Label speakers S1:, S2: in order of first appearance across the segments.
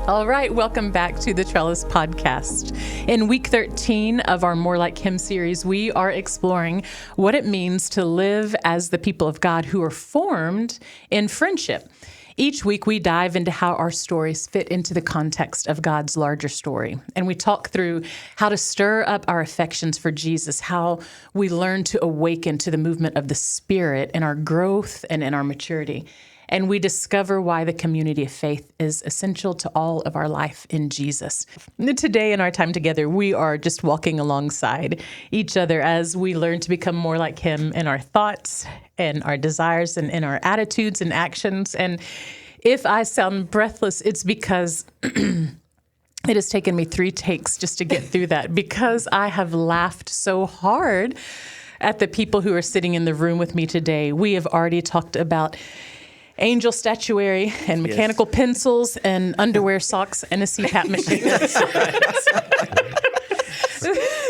S1: All right, welcome back to the Trellis Podcast. In week 13 of our More Like Him series, we are exploring what it means to live as the people of God who are formed in friendship. Each week, we dive into how our stories fit into the context of God's larger story. And we talk through how to stir up our affections for Jesus, how we learn to awaken to the movement of the Spirit in our growth and in our maturity. And we discover why the community of faith is essential to all of our life in Jesus. Today, in our time together, we are just walking alongside each other as we learn to become more like Him in our thoughts and our desires and in our attitudes and actions. And if I sound breathless, it's because it has taken me 3 takes just to get through that, because I have laughed so hard at the people who are sitting in the room with me today. We have already talked about angel statuary and mechanical pencils and underwear, socks, and a CPAP machine.
S2: That's right.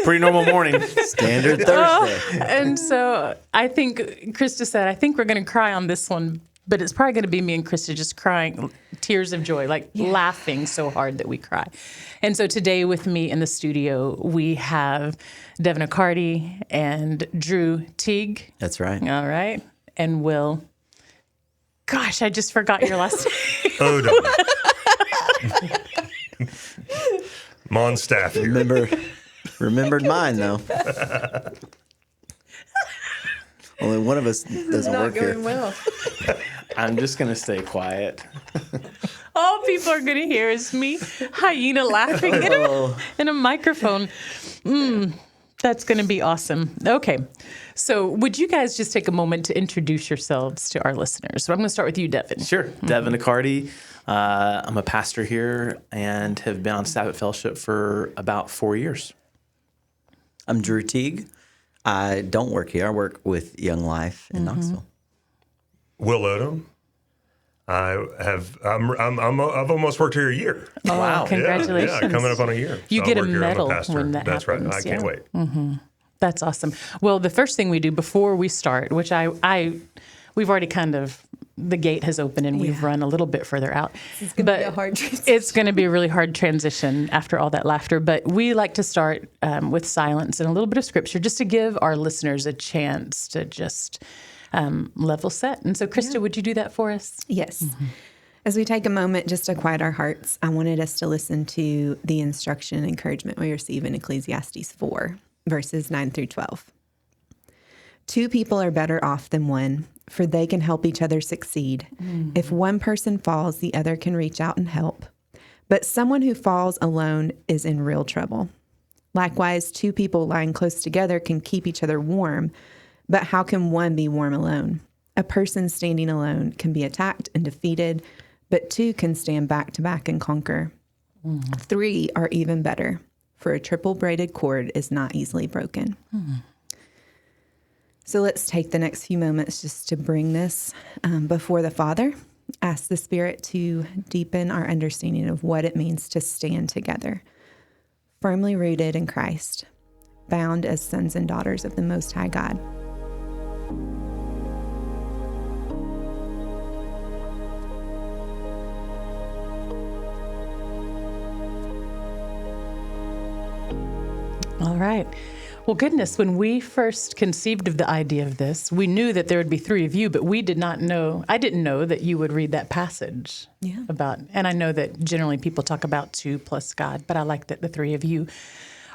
S2: Pretty normal morning. Standard Thursday.
S1: And so I think Krista said, I think we're going to cry on this one, but it's probably going to be me and Krista just crying tears of joy, laughing so hard that we cry. And so today with me in the studio, we have Devin Accardi and Drew Teague.
S2: That's right.
S1: All right. And Will. Gosh, I just forgot your last name.
S3: Odom. Monstaff here.
S2: Remembered mine, though. Only one of us doesn't work here.
S1: Well.
S4: I'm just going to stay quiet.
S1: All people are going to hear is me, hyena, laughing in a microphone. That's going to be awesome. Okay. So would you guys just take a moment to introduce yourselves to our listeners? So I'm going to start with you, Devin.
S4: Sure. Devin Accardi. I'm a pastor here and have been on staff at Fellowship for about 4 years.
S2: I'm Drew Teague. I don't work here. I work with Young Life in Knoxville.
S3: Will Odom. I've almost worked here a year.
S1: Oh, wow. Congratulations.
S3: Yeah, coming up on a year.
S1: You
S3: so
S1: get
S3: I
S1: a
S3: work here. I'm
S1: medal
S3: pastor.
S1: when that
S3: That's
S1: happens.
S3: right. I can't wait.
S1: Mm-hmm. That's awesome. Well, the first thing we do before we start, which we've already kind of, the gate has opened and we've run a little bit further out.
S5: It's going to be a hard transition.
S1: It's going to be a really hard transition after all that laughter. But we like to start with silence and a little bit of scripture just to give our listeners a chance to just level set. And so, Krista, would you do that for us?
S5: Yes. Mm-hmm. As we take a moment just to quiet our hearts, I wanted us to listen to the instruction and encouragement we receive in Ecclesiastes 4, verses 9 through 12. 2 people are better off than one, for they can help each other succeed. Mm-hmm. If one person falls, the other can reach out and help. But someone who falls alone is in real trouble. Likewise, 2 people lying close together can keep each other warm, but how can one be warm alone? A person standing alone can be attacked and defeated, but 2 can stand back to back and conquer. 3 are even better, for a triple braided cord is not easily broken. So let's take the next few moments just to bring this before the Father. Ask the Spirit to deepen our understanding of what it means to stand together, firmly rooted in Christ, bound as sons and daughters of the Most High God.
S1: All right. Well, goodness, when we first conceived of the idea of this, we knew that there would be 3 of you, but we did not know, I didn't know that you would read that passage about, and I know that generally people talk about 2 plus God, but I like that the 3 of you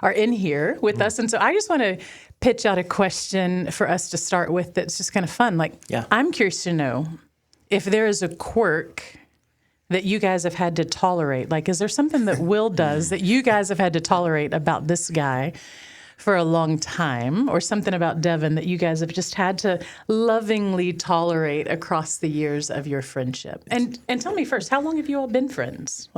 S1: are in here with us. And so I just want to pitch out a question for us to start with that's just kind of fun. I'm curious to know if there is a quirk that you guys have had to tolerate. Is there something that Will does that you guys have had to tolerate about this guy for a long time, or something about Devin that you guys have just had to lovingly tolerate across the years of your friendship? And tell me first, how long have you all been friends?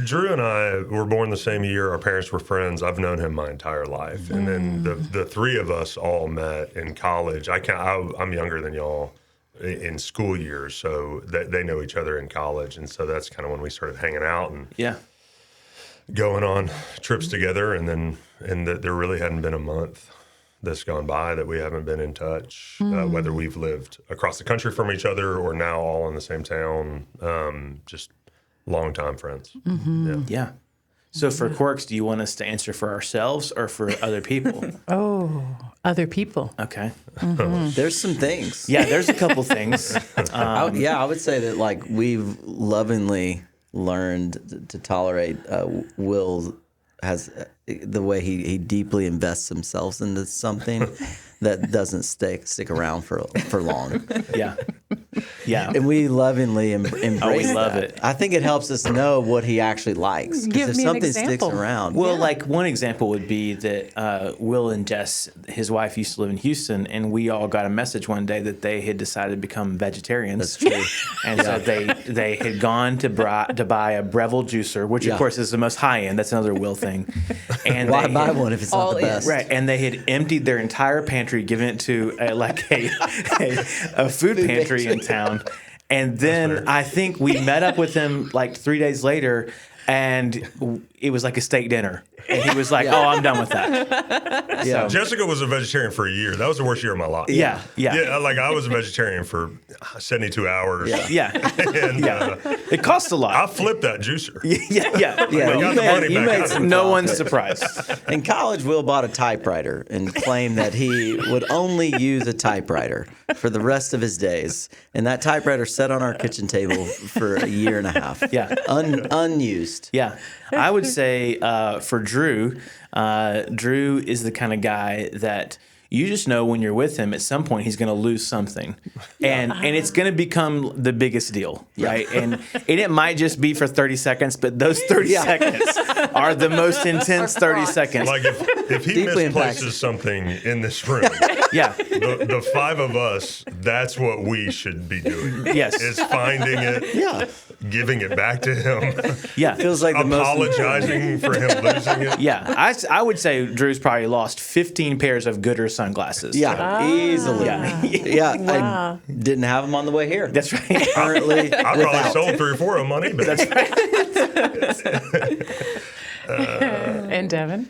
S3: Drew and I were born the same year. Our parents were friends. I've known him my entire life. And then the 3 of us all met in college. I'm younger than y'all in school years, so they know each other in college. And so that's kind of when we started hanging out and going on trips together. And there really hadn't been a month that's gone by that we haven't been in touch, whether we've lived across the country from each other or now all in the same town. Just longtime friends.
S4: Yeah. So for quirks, do you want us to answer for ourselves or for other people?
S1: Other people.
S4: Okay.
S2: There's some things.
S4: Yeah, there's a couple things.
S2: I would say that like we've lovingly learned to tolerate Will has the way he deeply invests himself into something that doesn't stick around for long.
S4: Yeah. Yeah.
S2: And we lovingly embrace
S4: we love
S2: that.
S4: it.
S2: I think it helps us know what he actually likes.
S1: Give
S2: Because if
S1: me an
S2: something sticks
S1: example.
S2: around,
S4: Well, like one example would be that Will and Jess, his wife, used to live in Houston, and we all got a message one day that they had decided to become vegetarians.
S2: that's true.
S4: And so they had gone to buy a Breville juicer, which
S2: Yeah.
S4: of course is the most high end. That's another Will thing. And
S2: Why
S4: they
S2: buy
S4: had-
S2: one if it's not the
S5: All in.
S2: best?
S4: Right, and they had emptied their entire pantry, given it to a food pantry in town. And then I think we met up with him like 3 days later, and it was like a steak dinner. And he was like, "Oh, I'm done with that."
S2: Yeah.
S3: Jessica was a vegetarian for a year. That was the worst year of my life.
S4: Yeah.
S3: Yeah, like I was a vegetarian for 72 hours.
S4: Yeah.
S3: And
S4: It costs a lot.
S3: I flipped that juicer.
S4: Yeah.
S2: Yeah,
S3: I got the money
S2: you
S3: back
S2: made
S3: out.
S2: some
S4: No
S2: profit.
S4: one's surprised.
S2: In college, Will bought a typewriter and claimed that he would only use a typewriter for the rest of his days. And that typewriter sat on our kitchen table for a year and a half.
S4: Yeah.
S2: Unused.
S4: Yeah. I would say for Drew, Drew is the kind of guy that you just know when you're with him, at some point he's going to lose something, and it's going to become the biggest deal, right? And it might just be for 30 seconds, but those 30 seconds are the most intense 30 seconds.
S3: Like if he
S2: Deeply
S3: misplaces
S2: impactful.
S3: something in this room,
S4: Yeah.
S3: the five of us, that's what we should be doing.
S4: Yes.
S3: Is finding it,
S2: Yeah.
S3: giving it back to him,
S4: Yeah.
S2: Feels like the most.
S3: apologizing for him losing it.
S4: Yeah. I would say Drew's probably lost 15 pairs of Goodr sunglasses.
S2: Yeah, easily.
S4: Yeah.
S2: Yeah,
S1: Wow.
S2: I didn't have them on the way here.
S4: That's right.
S2: Currently,
S3: I probably
S2: without.
S3: sold 3 or 4 of them on eBay.
S1: And Devin?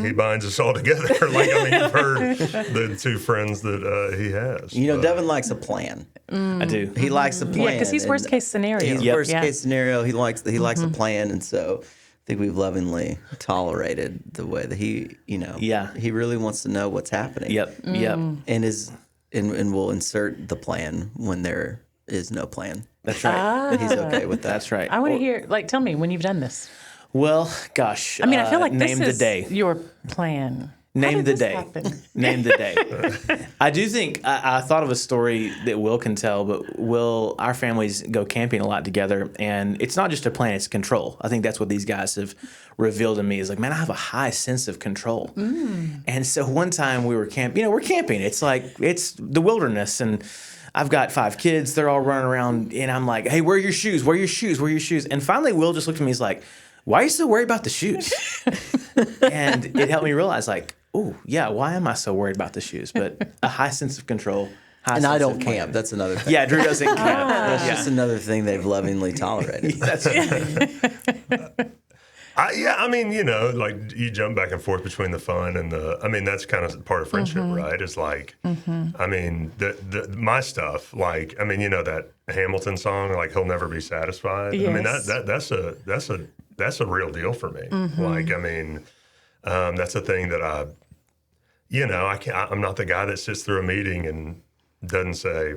S3: He binds us all together. Like, I mean, you've heard the 2 friends that he has.
S2: You know, Devin likes a plan.
S4: I do.
S2: He likes a plan.
S1: Yeah, because he's
S2: and
S1: worst case scenario.
S2: He's
S4: Yep.
S2: worst
S1: Yeah.
S2: case scenario. He likes a plan, and so I think we've lovingly tolerated the way that he,
S4: Yeah.
S2: he really wants to know what's happening.
S4: Yep. Yep.
S2: And will insert the plan when there is no plan.
S4: That's right.
S2: And he's okay with that.
S4: That's right.
S1: I want to hear, tell me when you've done this.
S4: Well, gosh.
S1: I mean, I feel like
S4: name
S1: this is
S4: the day.
S1: your plan. How
S4: Name
S1: did
S4: the
S1: this
S4: day.
S1: happen?
S4: Name the day. I do think I thought of a story that Will can tell, but our families go camping a lot together, and it's not just a plan; it's control. I think that's what these guys have revealed to me. Is like, man, I have a high sense of control. And so one time we were camping. We're camping. It's like it's the wilderness, and I've got 5 kids. They're all running around, and I'm like, hey, where are your shoes? Where are your shoes? Where are your shoes? And finally, Will just looked at me. He's like, why are you so worried about the shoes? And it helped me realize, like, oh, yeah, why am I so worried about the shoes? But a high sense of control.
S2: And I don't camp. That's another thing.
S4: Yeah, Drew doesn't camp.
S2: That's just another thing they've lovingly tolerated.
S4: That's
S3: I mean, like you jump back and forth between the fun and that's kind of part of friendship, right? It's like, I mean, my stuff, like, I mean, that Hamilton song, like, He'll Never Be Satisfied. I mean,
S1: Yes.
S3: that's a real deal for me. Like, I mean, that's a thing that I'm not the guy that sits through a meeting and doesn't say,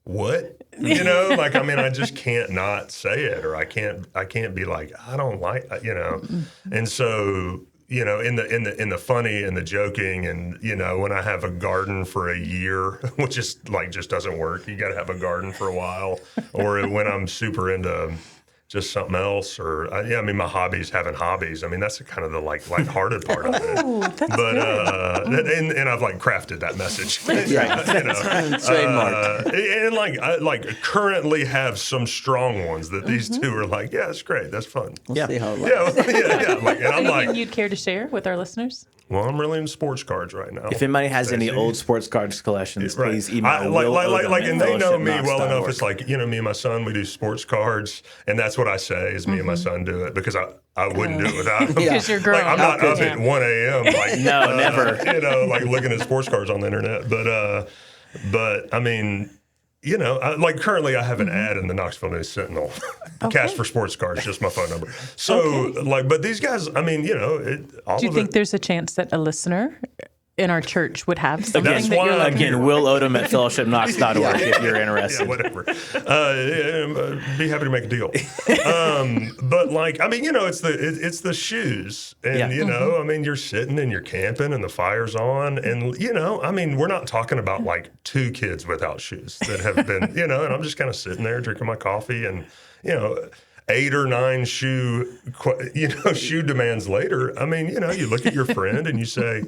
S3: what? Like, I mean, I just can't not say it, or I can't be like, I don't like, And so, in the funny and the joking, and when I have a garden for a year, which is like just doesn't work. You got to have a garden for a while, or when I'm super into just something else, or I mean, my hobby's having hobbies. I mean, that's kind of the lighthearted part of it.
S1: Oh, that's
S3: But
S1: good.
S3: and I've like crafted that message.
S2: Yeah. Trademark.
S3: And like currently have some strong ones that these 2 are like, yeah, it's great, that's fun.
S2: We'll see how it lasts.
S3: Yeah. Like, and I'm
S1: Anything
S3: like,
S1: you'd care to share with our listeners?
S3: well, I'm really into sports cards right now.
S4: If anybody has any
S3: Stacey.
S4: old sports cards collections,
S3: Right.
S4: please email
S3: like,
S4: Will Odom
S3: and they know me
S4: @fellowshipknox.org.
S3: well enough. It's like, me and my son, we do sports cards, and that's what I say is me and my son do it, because I wouldn't do it without him.
S1: Because you're grown.
S3: Like, I'm not up
S1: Yeah.
S3: at 1 a.m. Like,
S4: No, never.
S3: Like looking at sports cards on the internet. But I mean, you know, like currently I have an ad in the Knoxville News Sentinel. Cash for sports cars, just my phone number. So, but these guys, I mean, you know,
S1: Do you think there's a chance that a listener in our church would have something
S3: That's
S1: that
S3: why
S1: you're
S3: I'm
S1: looking
S3: here.
S4: Again, Will Odom at fellowshipknox.org if you're interested.
S3: Yeah, whatever. Be happy to make a deal. But like, I mean, you know, it's the shoes, and you know, I mean, you're sitting and you're camping, and the fire's on, and you know, I mean, we're not talking about like 2 kids without shoes that have been, you know, and I'm just kind of sitting there drinking my coffee, and you know. 8 or 9 shoe demands later. I mean, you know, you look at your friend and you say,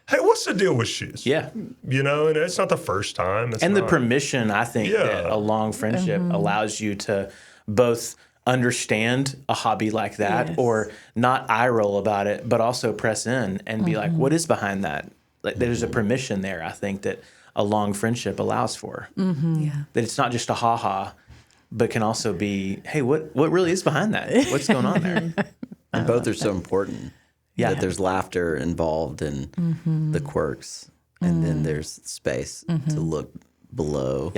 S3: hey, what's the deal with shoes?
S4: Yeah.
S3: You know, and it's not the first time.
S4: And the permission, I think, that a long friendship allows you to both understand a hobby like that or not eye roll about it, but also press in and be like, what is behind that? Like, there's a permission there, I think, that a long friendship allows for. That it's not just a ha-ha, but can also be, hey, what really is behind that? What's going on there?
S2: And both are so important.
S4: Yeah.
S2: That there's laughter involved in the quirks, and then there's space to look below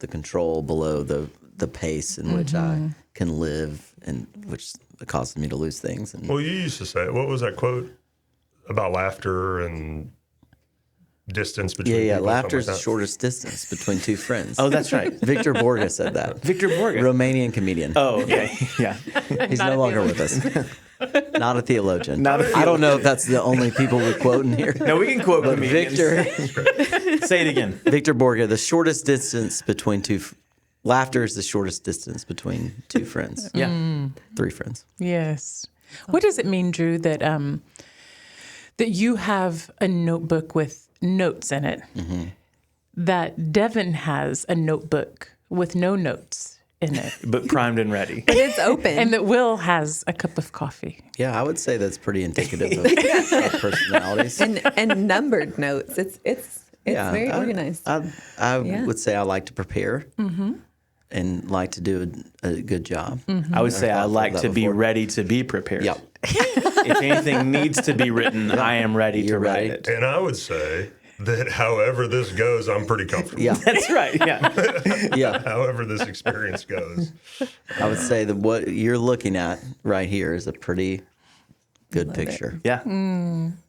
S2: the control, below the pace in which I can live, and which causes me to lose things. And
S3: well, you used to say, what was that quote about laughter and distance between people,
S2: laughter is
S3: like
S2: the
S3: that?
S2: shortest distance between 2 friends.
S4: Oh, that's right.
S2: Victor Borge said that.
S4: Victor Borge.
S2: Romanian comedian.
S4: Oh, okay. Yeah.
S2: He's
S1: Not
S2: no
S1: a
S2: longer with
S1: theologian.
S2: us. Not a theologian.
S4: Not a
S2: I don't know if that's the only people we quote in here.
S4: No, we can quote
S2: But
S4: comedians.
S2: Victor,
S4: Say it again.
S2: Victor Borge, the shortest distance between laughter is the shortest distance between 2 friends.
S4: Yeah.
S2: 3 friends.
S1: Yes. What does it mean, Drew, that that you have a notebook with notes in it, that Devin has a notebook with no notes in it,
S4: But primed and ready.
S5: But it's open.
S1: and that Will has a cup of coffee?
S2: Yeah, I would say that's pretty indicative of our personalities.
S5: and numbered notes. It's very organized.
S2: I would say I like to prepare and like to do a good job.
S4: I would say I like to be ready to be prepared.
S2: Yep.
S4: If anything needs to be written, I am ready to
S2: You're
S4: write
S2: ready.
S4: it.
S3: And I would say that however this goes, I'm pretty comfortable.
S2: Yeah.
S4: That's right. Yeah.
S2: Yeah.
S3: However this experience goes.
S2: I would say that what you're looking at right here is a pretty good picture
S4: Yeah.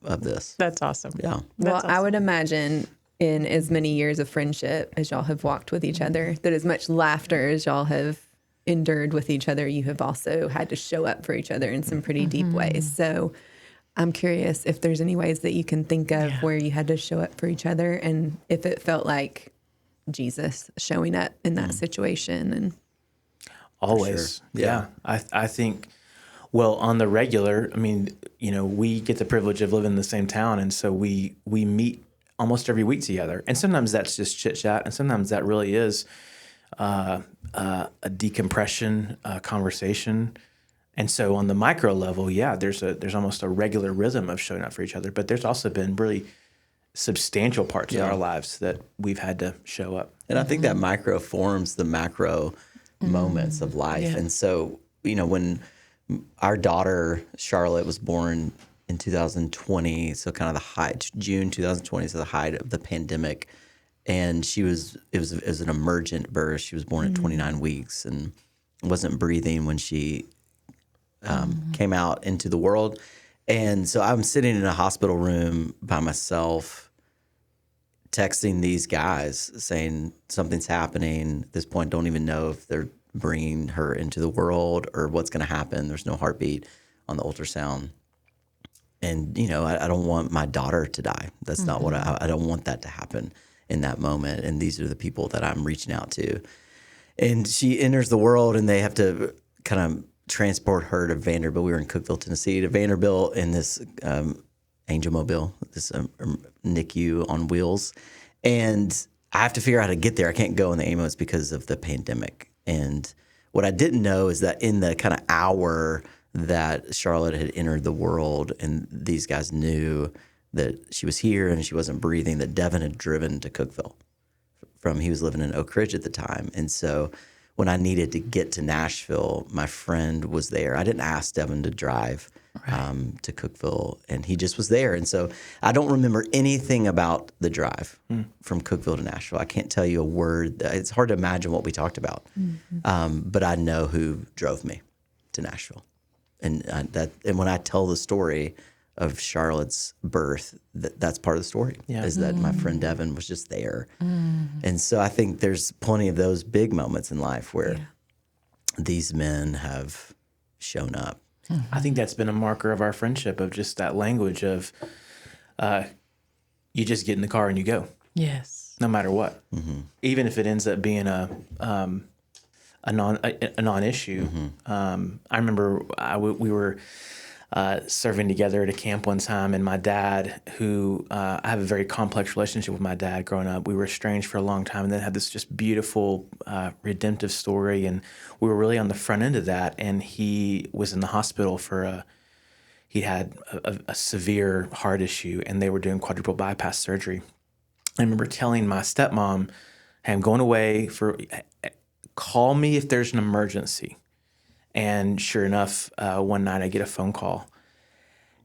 S2: of this.
S1: That's awesome.
S2: Yeah.
S5: Well, I would imagine in as many years of friendship as y'all have walked with each other, that as much laughter as y'all have endured with each other, you have also had to show up for each other in some pretty deep ways. So I'm curious if there's any ways that you can think of where you had to show up for each other, and if it felt like Jesus showing up in that situation. And
S4: Always.
S2: Sure.
S4: Yeah. I think, well, on the regular, I mean, you know, we get the privilege of living in the same town. And so we meet almost every week together. And sometimes that's just chit chat. And sometimes that really is a decompression conversation. And so on the micro level, there's almost a regular rhythm of showing up for each other. But there's also been really substantial parts of our lives that we've had to show up.
S2: And I think that micro forms the macro moments of life.
S1: Yeah.
S2: And so, you know, when our daughter, Charlotte, was born in 2020, so kind of the height, June 2020, so the height of the pandemic. And it was an emergent birth. She was born at 29 weeks and wasn't breathing when she came out into the world. And so I'm sitting in a hospital room by myself, texting these guys saying something's happening. At this point, don't even know if they're bringing her into the world or what's going to happen. There's no heartbeat on the ultrasound. And, you know, I don't want my daughter to die. That's not what I don't want that to happen in that moment. And these are the people that I'm reaching out to. And she enters the world and they have to kind of transport her to Vanderbilt. We were in Cookeville, Tennessee, to Vanderbilt in this Angel Mobile, this NICU on wheels. And I have to figure out how to get there. I can't go in the ambulance because of the pandemic. And what I didn't know is that in the kind of hour that Charlotte had entered the world and these guys knew that she was here and she wasn't breathing, that Devin had driven to Cookeville he was living in Oak Ridge at the time. And so when I needed to get to Nashville, my friend was there. I didn't ask Devin to drive. to Cookeville, and he just was there. And so I don't remember anything about the drive from Cookeville to Nashville. I can't tell you a word. It's hard to imagine what we talked about, but I know who drove me to Nashville, and when I tell the story of Charlotte's birth, that's part of the story. Is that my friend Devin was just there, and so I think there's plenty of those big moments in life where these men have shown up.
S4: I think that's been a marker of our friendship, of just that language of you just get in the car and you go.
S1: Yes.
S4: No matter what. Even if it ends up being a non-issue. I remember we were serving together at a camp one time, and my dad, who I have a very complex relationship with my dad growing up. We were estranged for a long time, and then had this just beautiful redemptive story, and we were really on the front end of that. And he was in the hospital for he had a severe heart issue, and they were doing quadruple bypass surgery. I remember telling my stepmom, "Hey, I'm going away call me if there's an emergency." And sure enough, one night I get a phone call,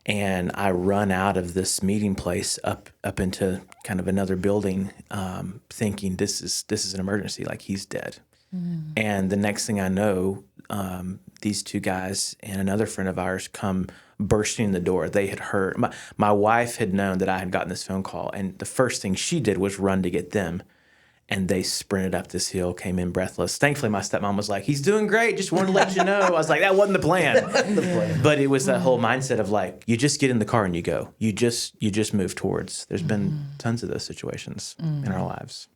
S4: and I run out of this meeting place up into kind of another building, thinking this is an emergency, like he's dead. And the next thing I know, these two guys and another friend of ours come bursting in the door. They had heard my wife had known that I had gotten this phone call, and the first thing she did was run to get them. And they sprinted up this hill, came in breathless. Thankfully, my stepmom was like, "He's doing great. Just wanted to let you know." I was like, that wasn't the plan. But it was that whole mindset of like, you just get in the car and you go. You just move towards. There's been tons of those situations in our lives.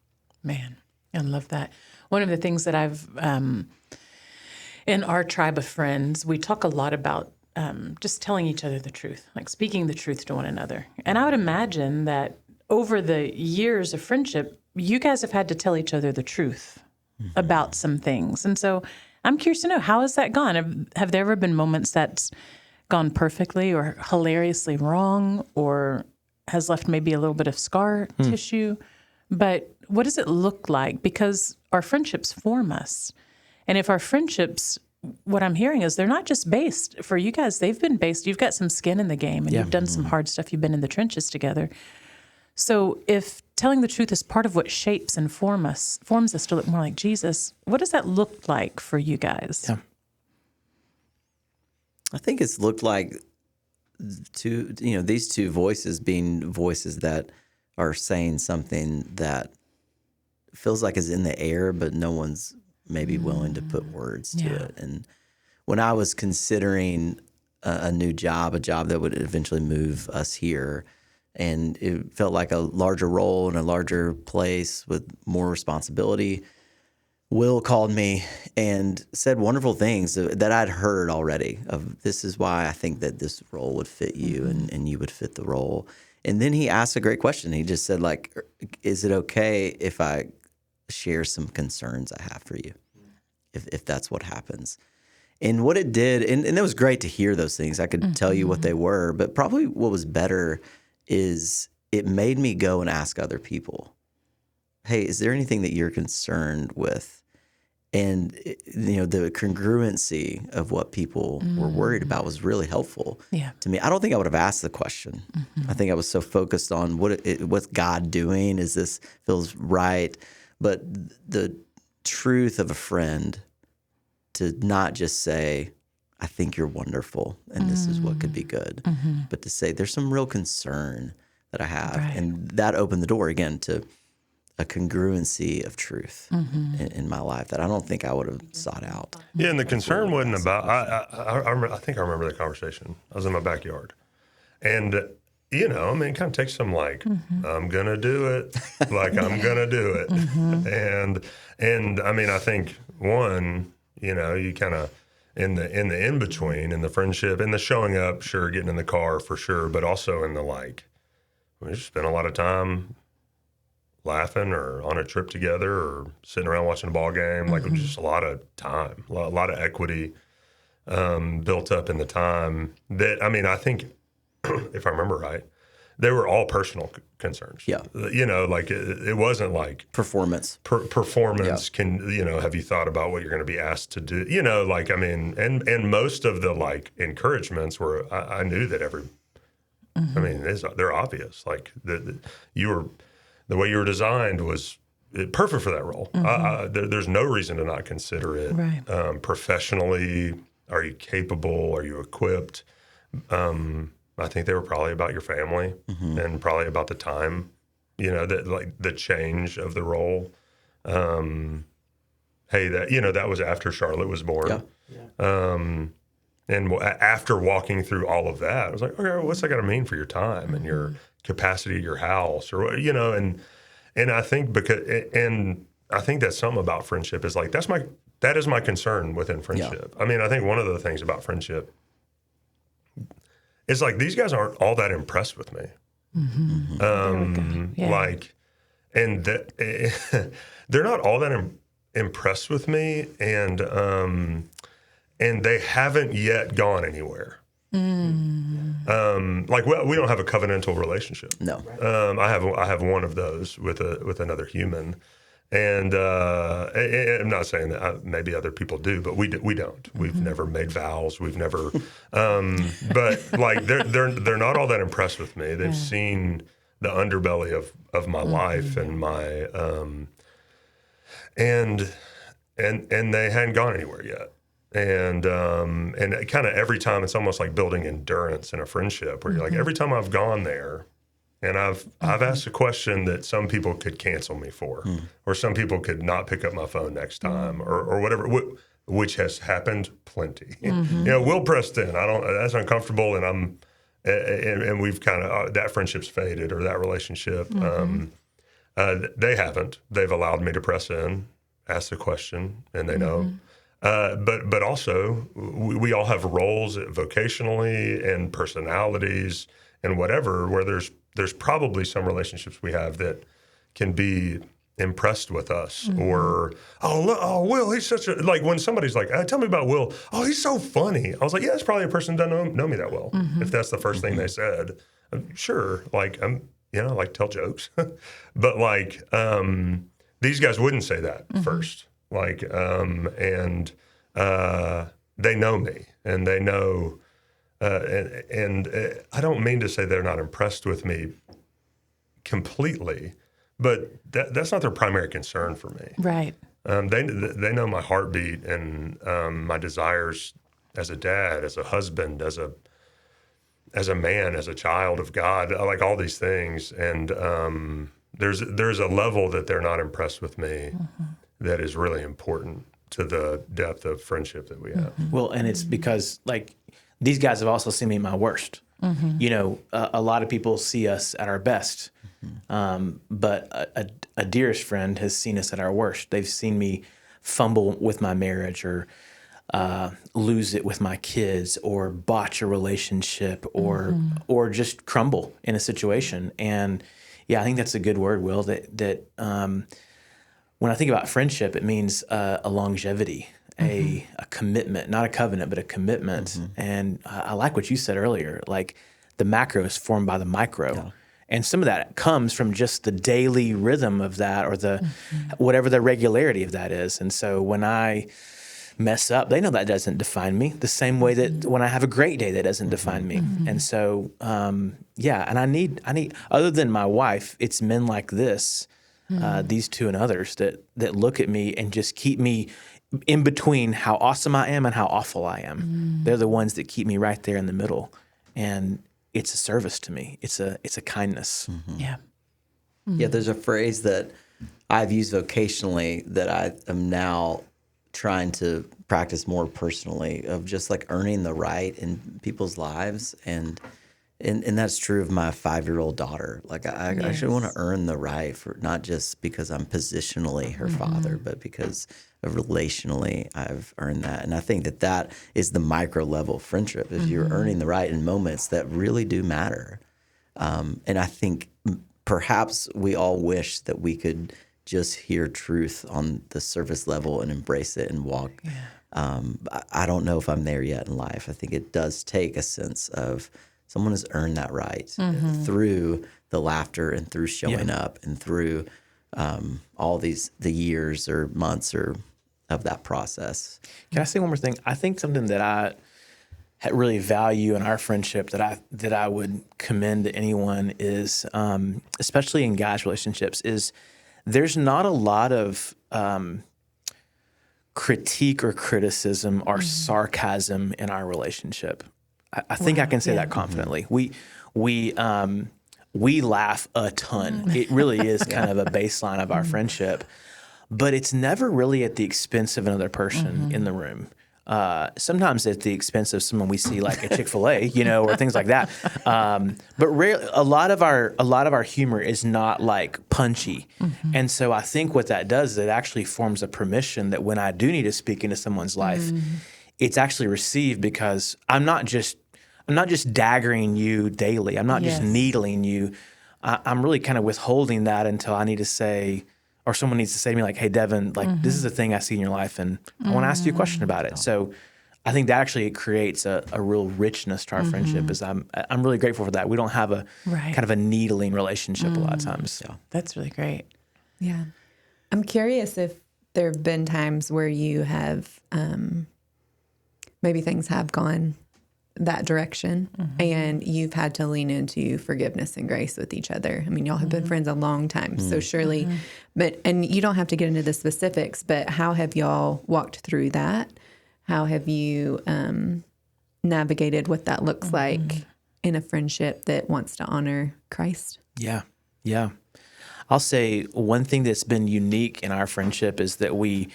S1: Man, I love that. One of the things that I've, in our tribe of friends, we talk a lot about just telling each other the truth, like speaking the truth to one another. And I would imagine that over the years of friendship, you guys have had to tell each other the truth about some things. And so I'm curious to know, how has that gone? Have there ever been moments that's gone perfectly or hilariously wrong, or has left maybe a little bit of scar tissue? But what does it look like? Because our friendships form us. And if our friendships, what I'm hearing is they're not just based, for you guys, they've been based, you've got some skin in the game, and you've done some hard stuff, you've been in the trenches together. So if telling the truth is part of what shapes and forms us to look more like Jesus, what does that look like for you guys?
S4: Yeah.
S2: I think it's looked like these two voices being voices that are saying something that feels like is in the air, but no one's maybe willing to put words to it. And when I was considering a new job, a job that would eventually move us here, and it felt like a larger role in a larger place with more responsibility, Will called me and said wonderful things that I'd heard already of, this is why I think that this role would fit you and you would fit the role. And then he asked a great question. He just said, like, is it okay if I share some concerns I have for you, if that's what happens? And what it did, and it was great to hear those things. I could tell you what they were, but probably what was better is it made me go and ask other people, hey, is there anything that you're concerned with? And the congruency of what people were worried about was really helpful to me. I don't think I would have asked the question. I think I was so focused on what's God doing? Is this feels right? But the truth of a friend, to not just say, I think you're wonderful and this is what could be good, but to say there's some real concern that I have. Right. And that opened the door again to a congruency of truth in my life that I don't think I would have sought out.
S3: Yeah, and the concern wasn't about, I think I remember the conversation. I was in my backyard. And, it kind of takes some I'm going to do it. Like, I'm going to do it. And I think one, you kind of, in the in-between, in the friendship, in the showing up, sure, getting in the car for sure, but also in the we just spent a lot of time laughing or on a trip together or sitting around watching a ball game. Like, it was just a lot of time, a lot of equity built up in the time that, I think, if I remember right, they were all personal concerns.
S2: Yeah.
S3: You know, like it wasn't like
S2: Performance.
S3: performance. Can, you know, have you thought about what you're going to be asked to do? You know, like, I mean, and most of the like encouragements were, I knew that I mean, they're obvious. Like the way you were designed was perfect for that role. There's no reason to not consider it.
S1: Right.
S3: Professionally, are you capable? Are you equipped? I think they were probably about your family and probably about the time, you know, that like the change of the role. Hey, that was after Charlotte was born. And after walking through all of that, I was like, okay, what's that got to mean for your time and your capacity at your house, or, you know, and I think I think that's something about friendship is like, that is my concern within friendship. I mean, I think one of the things about friendship is like, these guys aren't all that impressed with me. Like, and they're not all that impressed with me. And they haven't yet gone anywhere. Like, well, we don't have a covenantal relationship.
S2: No.
S3: I have one of those with another human, and I'm not saying that maybe other people do, but we don't. We've never made vows. We've never, but like they're not all that impressed with me. They've seen the underbelly of my life and my and they hadn't gone anywhere yet. And kind of every time, it's almost like building endurance in a friendship where you're like, every time I've gone there and I've asked a question that some people could cancel me for, or some people could not pick up my phone next time, or whatever, which has happened plenty. You know, Will pressed in. That's uncomfortable, and and we've kind of, that friendship's faded, or that relationship. They haven't. They've allowed me to press in, ask the question, and they know. But also, we all have roles vocationally and personalities and whatever, where there's probably some relationships we have that can be impressed with us, or, Will, he's such a, like when somebody's like, tell me about Will. Oh, he's so funny. I was like, yeah, that's probably a person who doesn't know me that well. If that's the first thing they said, sure. Like, I like tell jokes, but like, these guys wouldn't say that first. Like, and they know me, and they know, and I don't mean to say they're not impressed with me completely, but that's not their primary concern for me.
S1: Right.
S3: They know my heartbeat and my desires as a dad, as a husband, as a man, as a child of God. I like all these things, and there's a level that they're not impressed with me that is really important to the depth of friendship that we have.
S4: Well, and it's because, like, these guys have also seen me at my worst. You know, a lot of people see us at our best, but a dearest friend has seen us at our worst. They've seen me fumble with my marriage, or lose it with my kids, or botch a relationship, or just crumble in a situation. And yeah, I think that's a good word, Will, that when I think about friendship, it means a longevity, a commitment, not a covenant, but a commitment. And I like what you said earlier, like the macro is formed by the micro. Yeah. And some of that comes from just the daily rhythm of that, or the whatever the regularity of that is. And so when I mess up, they know that doesn't define me, the same way that when I have a great day, that doesn't define me. And so, and I need, other than my wife, it's men like this, these two and others that look at me and just keep me in between how awesome I am and how awful I am. They're the ones that keep me right there in the middle. And it's a service to me. It's a kindness.
S1: Yeah.
S2: Yeah, there's a phrase that I've used vocationally that I am now trying to practice more personally, of just like earning the right in people's lives. And that's true of my 5-year-old daughter. Like I actually want to earn the right, for not just because I'm positionally her father, but because of relationally I've earned that. And I think that is the micro level of friendship, is you're earning the right in moments that really do matter. And I think perhaps we all wish that we could just hear truth on the surface level and embrace it and walk. Yeah. I don't know if I'm there yet in life. I think it does take a sense of someone has earned that right through the laughter and through showing up and through all the years or months or of that process.
S4: Can I say one more thing? I think something that I really value in our friendship that I would commend to anyone is, especially in guys' relationships, is there's not a lot of critique or criticism or sarcasm in our relationship. I think I can say that confidently. We laugh a ton. It really is kind of a baseline of our friendship, but it's never really at the expense of another person in the room. Sometimes at the expense of someone we see like at Chick-fil-A, or things like that. But rarely, a lot of our humor is not like punchy. And so I think what that does is it actually forms a permission that when I do need to speak into someone's life, it's actually received because I'm not just daggering you daily. I'm not just needling you. I'm really kind of withholding that until I need to say, or someone needs to say to me like, hey, Devin, like this is a thing I see in your life and I want to ask you a question about it. So I think that actually creates a real richness to our friendship. Is I'm really grateful for that. We don't have a kind of a needling relationship a lot of times. Yeah.
S1: That's really great.
S5: Yeah. I'm curious if there have been times where you have, maybe things have gone that direction and you've had to lean into forgiveness and grace with each other. I mean, y'all have been friends a long time, so surely, and you don't have to get into the specifics, but how have y'all walked through that? How have you navigated what that looks like in a friendship that wants to honor Christ?
S4: Yeah. Yeah. I'll say one thing that's been unique in our friendship is that we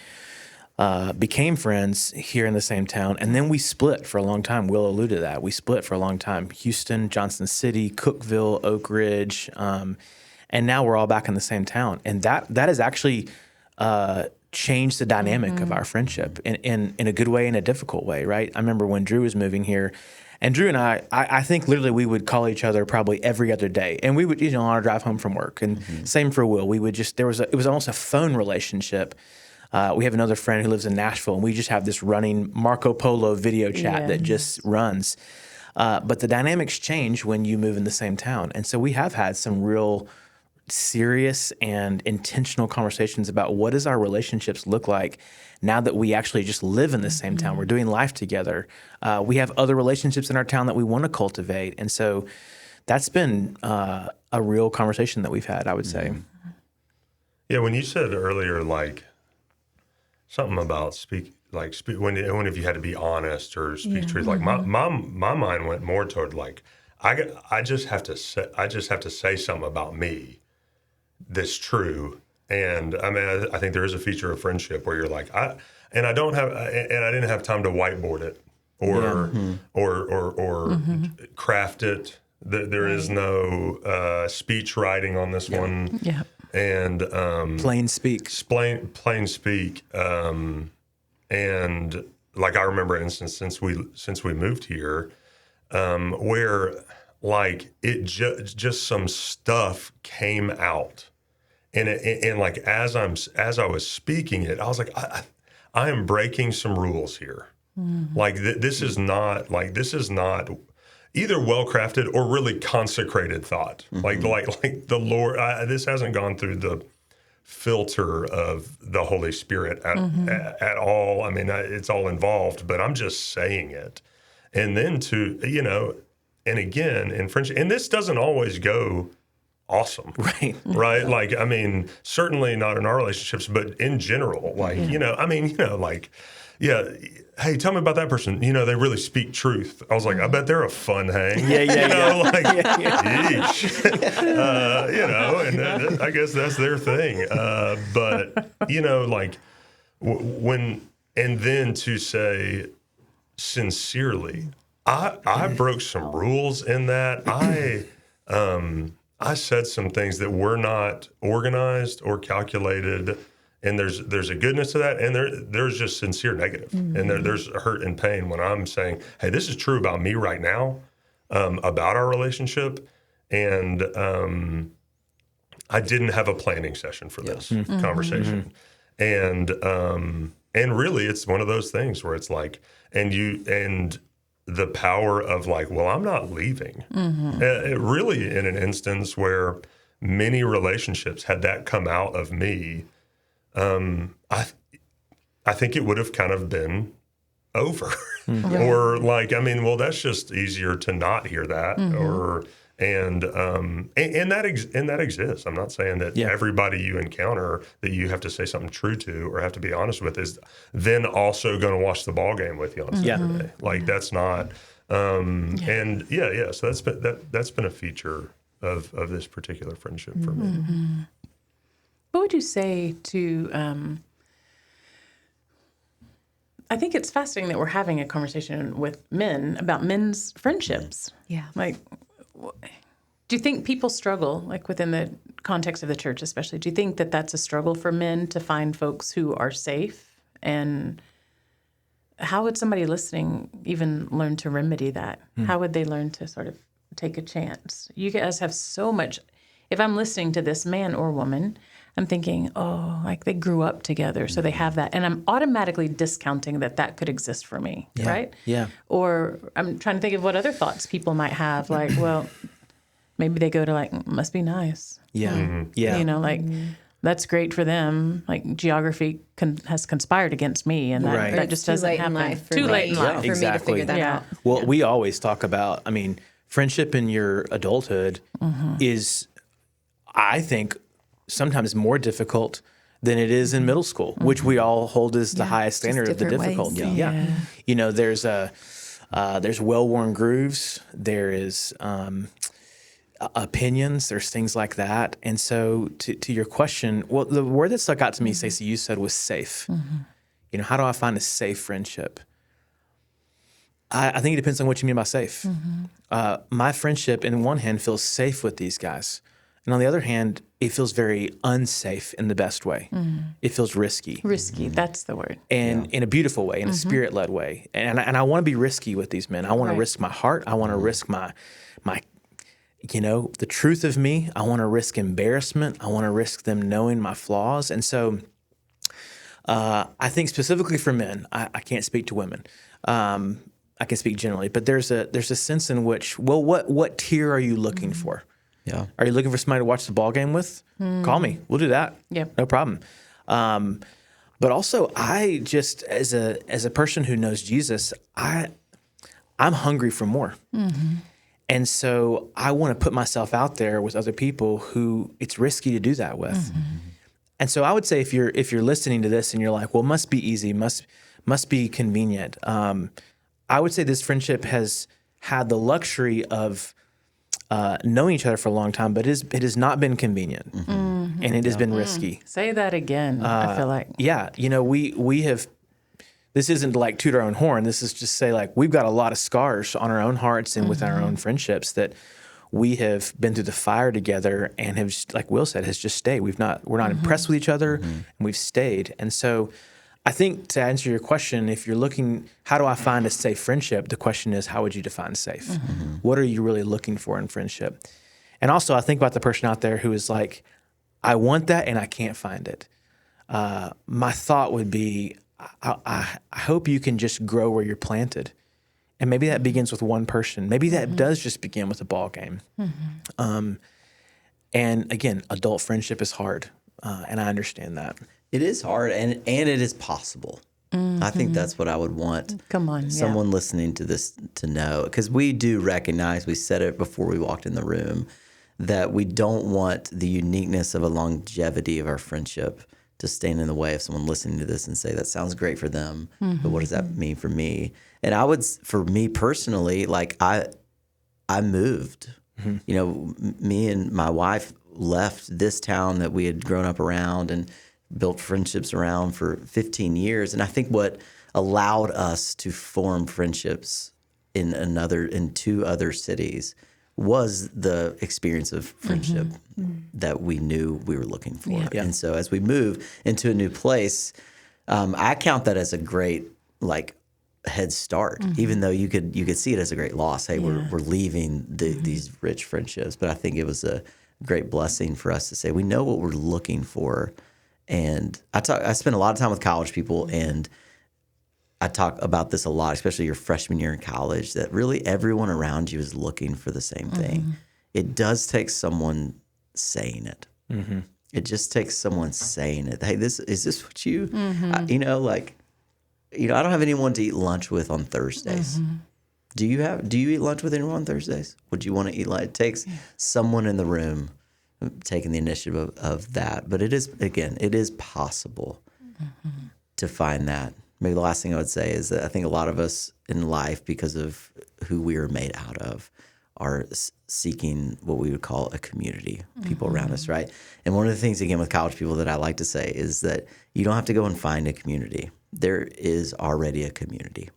S4: became friends here in the same town, and then we split for a long time. Will alluded to that. We split for a long time. Houston, Johnson City, Cookeville, Oak Ridge, and now we're all back in the same town. And that has actually changed the dynamic of our friendship in a good way and a difficult way, right? I remember when Drew was moving here, and Drew and I think literally we would call each other probably every other day, and we would, on our drive home from work, and same for Will. We would just, it was almost a phone relationship. We have another friend who lives in Nashville, and we just have this running Marco Polo video chat that just runs. But the dynamics change when you move in the same town. And so we have had some real serious and intentional conversations about what does our relationships look like now that we actually just live in the same town. We're doing life together. We have other relationships in our town that we want to cultivate. And so that's been a real conversation that we've had, I would say.
S3: Yeah, when you said earlier, like, something about when if you had to be honest or speak truth, like my mind went more toward like I just have to say something about me that's true. And I mean I think there is a feature of friendship where you're like I didn't have time to whiteboard it or craft it. There is no speech writing on this one. Yeah. And
S4: plain speak.
S3: And like I remember, instance since we moved here, where like it just some stuff came out, and like as I was speaking it, I was like, I am breaking some rules here. Like this is not either well-crafted or really consecrated thought. Like the Lord, this hasn't gone through the filter of the Holy Spirit at all. I mean, it's all involved, but I'm just saying it. And then and again, in friendship, and this doesn't always go awesome.
S4: Right.
S3: Right? Like, I mean, certainly not in our relationships, but in general, like, hey, tell me about that person. They really speak truth. I was like, I bet they're a fun hang. And I guess that's their thing. But, and then to say sincerely, I broke some rules in that. I said some things that were not organized or calculated. And there's a goodness to that, and there's just sincere negative. And there's hurt and pain when I'm saying, hey, this is true about me right now, about our relationship, and I didn't have a planning session for this conversation. And really, it's one of those things where it's like, and the power of like, well, I'm not leaving. It really, in an instance where many relationships, had that come out of me, I think it would have kind of been over. Or like, I mean, well, that's just easier to not hear that. Or and that exists. I'm not saying that everybody you encounter that you have to say something true to or have to be honest with is then also going to watch the ball game with you on Saturday. Like that's not. And so that's been a feature of this particular friendship for me.
S1: What would you say to? I think it's fascinating that we're having a conversation with men about men's friendships.
S5: Yeah.
S1: Like, do you think people struggle, like within the context of the church especially, do you think that that's a struggle for men to find folks who are safe? And how would somebody listening even learn to remedy that? How would they learn to sort of take a chance? You guys have so much. If I'm listening to this man or woman, I'm thinking, oh, like they grew up together, so they have that. And I'm automatically discounting that could exist for me, right?
S4: Yeah.
S1: Or I'm trying to think of what other thoughts people might have, like, well, maybe they go to like, must be nice.
S4: Yeah. Yeah.
S1: You know, like, that's great for them. Like, geography has conspired against me, and that,
S4: Right.
S1: that just
S5: Too
S1: doesn't
S5: late in
S1: happen.
S5: life for
S1: Too
S5: me.
S1: late in life.
S5: For me to
S4: Exactly.
S5: figure that out.
S4: Well, we always talk about, I mean, friendship in your adulthood is, I think, sometimes more difficult than it is in middle school, which we all hold as the highest standard of the
S5: different ways.
S4: difficulty.
S5: Yeah.
S4: You know, there's well-worn grooves. There is opinions. There's things like that. And so to your question, well, the word that stuck out to me, Stacey, you said was safe. You know, how do I find a safe friendship? I think it depends on what you mean by safe. My friendship, in one hand, feels safe with these guys. And on the other hand, it feels very unsafe in the best way. It feels risky.
S1: Risky, that's the word.
S4: And in a beautiful way, in a spirit-led way. And I want to be risky with these men. I want to risk my heart. I want to risk my, you know, the truth of me. I want to risk embarrassment. I want to risk them knowing my flaws. And so I think specifically for men, I can't speak to women. I can speak generally, but there's a sense in which, well, what tier are you looking for?
S2: Yeah.
S4: Are you looking for somebody to watch the ball game with? Call me. We'll do that.
S1: Yep.
S4: No problem. But also, I just as a person who knows Jesus, I'm hungry for more. And so I want to put myself out there with other people who it's risky to do that with. And so I would say if you're listening to this and you're like, well, it must be easy, must be convenient. I would say this friendship has had the luxury of knowing each other for a long time, but it has not been convenient, and it has been risky.
S1: Say that again, I feel like.
S4: Yeah, you know, we have. This isn't to like toot our own horn. This is just say like we've got a lot of scars on our own hearts and with our own friendships that we have been through the fire together and have, like Will said, has just stayed. We're not impressed with each other, and we've stayed. And so, I think to answer your question, if you're looking, how do I find a safe friendship? The question is, how would you define safe? What are you really looking for in friendship? And also, I think about the person out there who is like, I want that and I can't find it. My thought would be, I hope you can just grow where you're planted. And maybe that begins with one person. Maybe that does just begin with a ball game. And again, adult friendship is hard, and I understand that.
S2: It is hard, and it is possible. I think that's what I would want someone listening to this to know, because we do recognize, we said it before we walked in the room, that we don't want the uniqueness of a longevity of our friendship to stand in the way of someone listening to this and say, that sounds great for them, but what does that mean for me? And I would, for me personally, like I moved. You know, me and my wife left this town that we had grown up around and built friendships around for 15 years. And I think what allowed us to form friendships in two other cities was the experience of friendship that we knew we were looking for.
S4: Yeah.
S2: And so as we move into a new place, I count that as a great head start, even though you could see it as a great loss. Hey, we're leaving these rich friendships. But I think it was a great blessing for us to say, we know what we're looking for. And I spent a lot of time with college people, and I talk about this a lot, especially your freshman year in college, that really everyone around you is looking for the same thing. It does take someone saying it. It just takes someone saying it. Hey, is this what you, I don't have anyone to eat lunch with on Thursdays. Do you eat lunch with anyone on Thursdays? Would you want to eat lunch? It takes someone in the room taking the initiative of that. But it is possible to find that. Maybe the last thing I would say is that I think a lot of us in life, because of who we are made out of, are seeking what we would call a community, people around us, right? And one of the things, again, with college people that I like to say is that you don't have to go and find a community. There is already a community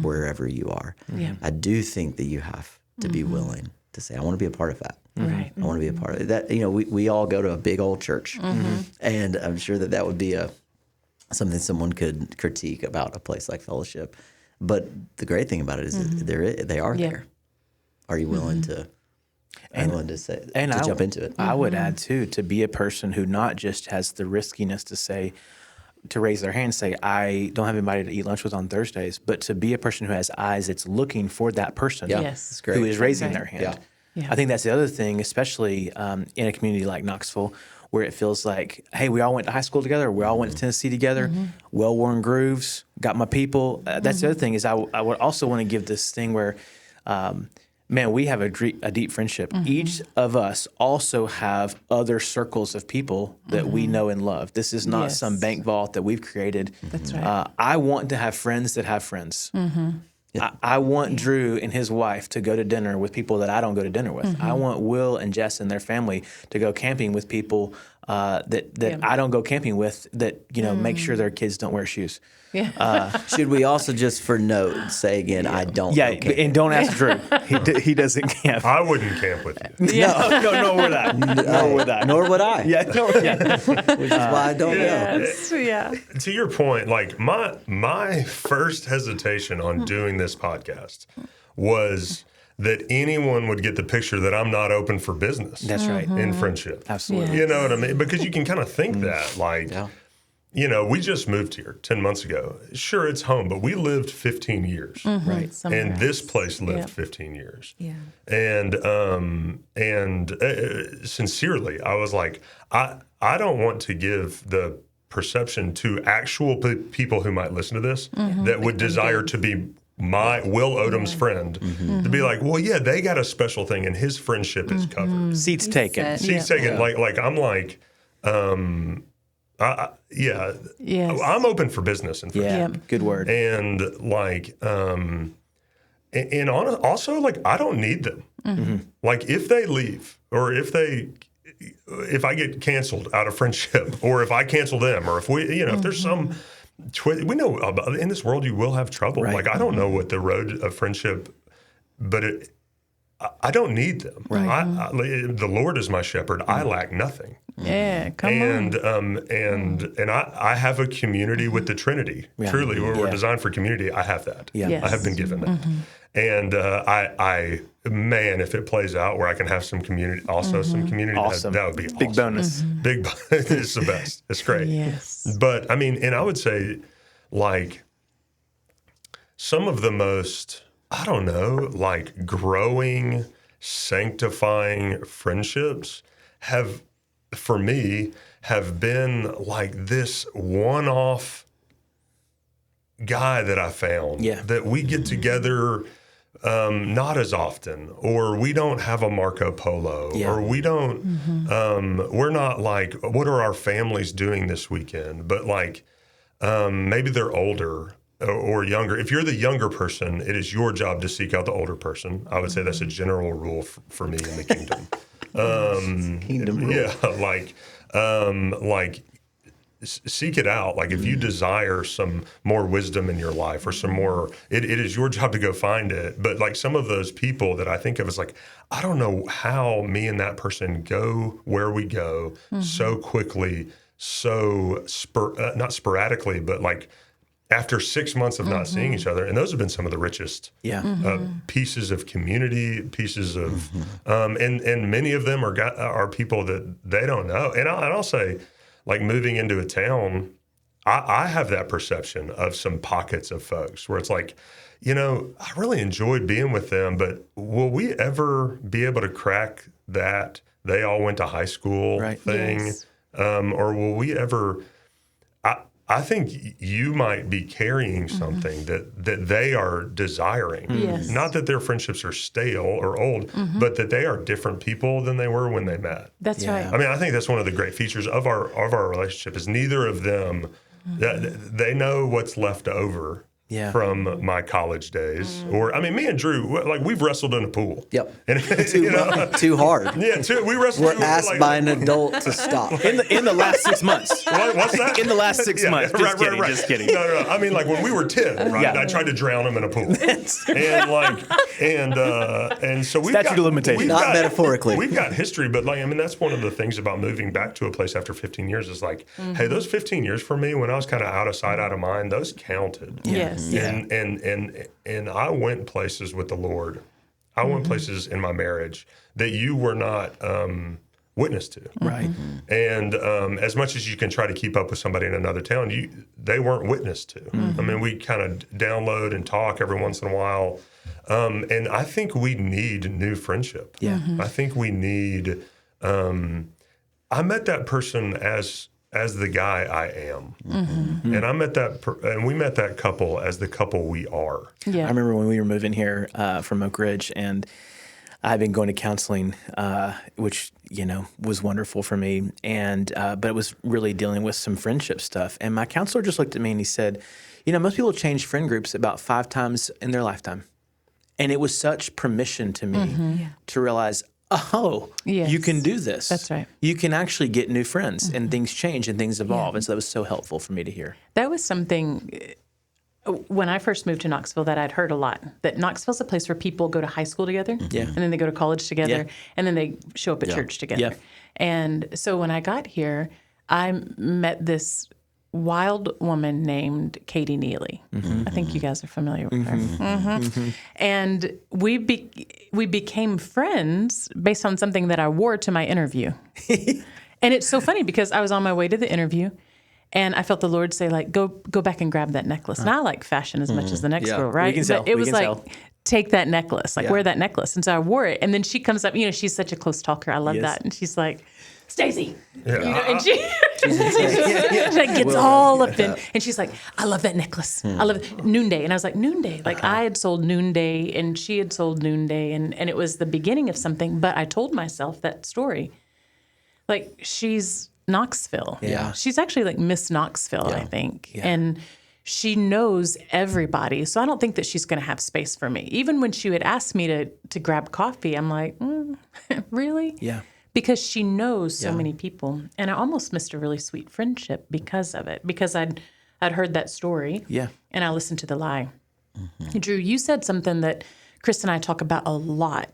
S2: wherever you are. I do think that you have to be willing to say, I want to be a part of that.
S1: Right.
S2: I want to be a part of that. We all go to a big old church, and I'm sure that would be something someone could critique about a place like Fellowship. But the great thing about it is that they are there. Are you willing to? Jump into it?
S4: I would add too, to be a person who not just has the riskiness to raise their hand and say, I don't have anybody to eat lunch with on Thursdays, but to be a person who has eyes that's looking for that person
S1: Yes.
S2: great.
S4: who is raising their hand.
S1: Yeah.
S4: I think that's the other thing, especially in a community like Knoxville, where it feels like, hey, we all went to high school together, we all went to Tennessee together, well-worn grooves, got my people. That's the other thing is I would also want to give this thing where, man, we have a deep friendship. Each of us also have other circles of people that we know and love. This is not some bank vault that we've created.
S1: That's right.
S4: I want to have friends that have friends. I want Drew and his wife to go to dinner with people that I don't go to dinner with. I want Will and Jess and their family to go camping with people that I don't go camping with, that make sure their kids don't wear shoes.
S2: Should we also, just for note, say again, I don't go camping.
S4: And don't ask Drew. He doesn't camp.
S3: I wouldn't camp with you.
S4: No, nor would I.
S2: Nor would I.
S4: Which
S2: is why I don't go.
S1: Yes. Yeah.
S3: To your point, like my first hesitation on doing this podcast was that anyone would get the picture that I'm not open for business.
S4: That's right.
S3: In friendship.
S4: Absolutely.
S3: You know what I mean? Because you can kind of think that, like, we just moved here 10 months ago. Sure, it's home, but we lived 15 years.
S4: Right.
S3: And this place lived 15 years.
S5: Yeah.
S3: And sincerely, I was like, I don't want to give the perception to actual people who might listen to this that would desire to be my Will Odom's friend, to be like, well, yeah, they got a special thing, and his friendship is covered.
S4: Seats taken.
S5: Seats
S3: taken. Like I'm like, I'm open for business and friendship.
S4: Yeah, good word.
S3: And like, also like, I don't need them. Like, if they leave, or if I get canceled out of friendship, or if I cancel them, or if if there's some, we know in this world you will have trouble.
S4: Right.
S3: Like, I don't know what the road of friendship, but I don't need them.
S4: Right.
S3: The Lord is my shepherd. I lack nothing.
S1: Yeah, come on.
S3: And I have a community with the Trinity. Truly, we're designed for community. I have that.
S4: Yeah.
S1: Yes.
S3: I have been given that. And man, if it plays out where I can have some community, some community,
S4: Awesome.
S3: that would be awesome.
S4: Big bonus.
S3: Big bonus. It's the best. It's great.
S1: Yes.
S3: But I mean, and I would say, like, some of the most, I don't know, like, growing, sanctifying friendships have been like this one-off guy that I found that we get together not as often, or we don't have a Marco Polo, or we don't, we're not like, what are our families doing this weekend? But like, maybe they're older or younger. If you're the younger person, it is your job to seek out the older person. I would say that's a general rule for me in the kingdom.
S2: Kingdom rule.
S3: Yeah, like seek it out. Like, if you desire some more wisdom in your life, or some more, it is your job to go find it. But like, some of those people that I think of as like, I don't know how me and that person go where we go so quickly, so not sporadically, but like after 6 months of not seeing each other. And those have been some of the richest pieces of community, pieces of, and many of them are people that they don't know. And I'll say, like, moving into a town, I have that perception of some pockets of folks where it's like, I really enjoyed being with them, but will we ever be able to crack that they all went to high school thing?
S1: Yes.
S3: Or will we ever? I think you might be carrying something that they are desiring.
S1: Yes.
S3: Not that their friendships are stale or old, but that they are different people than they were when they met.
S1: That's right.
S3: I mean, I think that's one of the great features of our relationship is neither of them, they know what's left over from my college days. Or, I mean, me and Drew, like, we've wrestled in a pool.
S2: Yep.
S3: And,
S2: Too hard.
S3: Yeah, we wrestled.
S2: We're asked by an adult to stop.
S4: In the last 6 months.
S3: What's that?
S4: In the last 6 months. Just kidding. Just kidding.
S3: No. I mean, like when we were 10, right?
S4: Yeah.
S3: I tried to drown him in a pool. And so we've
S4: Statute
S3: got
S4: of limitations.
S2: Not metaphorically.
S3: We've got history, but like, I mean, that's one of the things about moving back to a place after 15 years is like, hey, those 15 years for me, when I was kind of out of sight, out of mind, those counted.
S1: Yes.
S3: And I went places with the Lord. I went places in my marriage that you were not witness to.
S4: Right.
S3: And as much as you can try to keep up with somebody in another town, they weren't witness to. I mean, we kind of download and talk every once in a while. And I think we need new friendship.
S4: Yeah.
S3: I think we need, I met that person as the guy I am. And I met and we met that couple as the couple we are.
S1: Yeah.
S4: I remember when we were moving here from Oak Ridge, and I've been going to counseling, which was wonderful for me, and but it was really dealing with some friendship stuff. And my counselor just looked at me and he said, most people change friend groups about 5 times in their lifetime, and it was such permission to me to realize,
S1: Yes.
S4: you can do this.
S1: That's right.
S4: You can actually get new friends, and things change and things evolve, and so that was so helpful for me to hear.
S1: That was something when I first moved to Knoxville that I'd heard a lot, that Knoxville's a place where people go to high school together, and then they go to college together, and then they show up at church together.
S4: Yeah.
S1: And so when I got here, I met this wild woman named Katie Neely. I think you guys are familiar with her. And we became friends based on something that I wore to my interview. And it's so funny because I was on my way to the interview, and I felt the Lord say, like, go back and grab that necklace. And I like fashion as much as the next girl, right?
S4: We can sell.
S1: But it
S4: We
S1: was
S4: can
S1: like,
S4: sell.
S1: take that necklace, like wear that necklace. And so I wore it. And then she comes up, she's such a close talker. I love that. And she's like, Stacy. And she gets all up in, and she's like, I love that necklace. I love it. Noonday. And I was like, Noonday. Like I had sold Noonday and she had sold Noonday, and it was the beginning of something. But I told myself that story. Like, she's Knoxville.
S4: Yeah.
S1: She's actually like Miss Knoxville, I think. Yeah. And she knows everybody. So I don't think that she's going to have space for me. Even when she would ask me to grab coffee, I'm like, really?
S4: Yeah.
S1: Because she knows so many people. And I almost missed a really sweet friendship because of it, because I'd heard that story.
S4: Yeah.
S1: And I listened to the lie. Drew, you said something that Chris and I talk about a lot.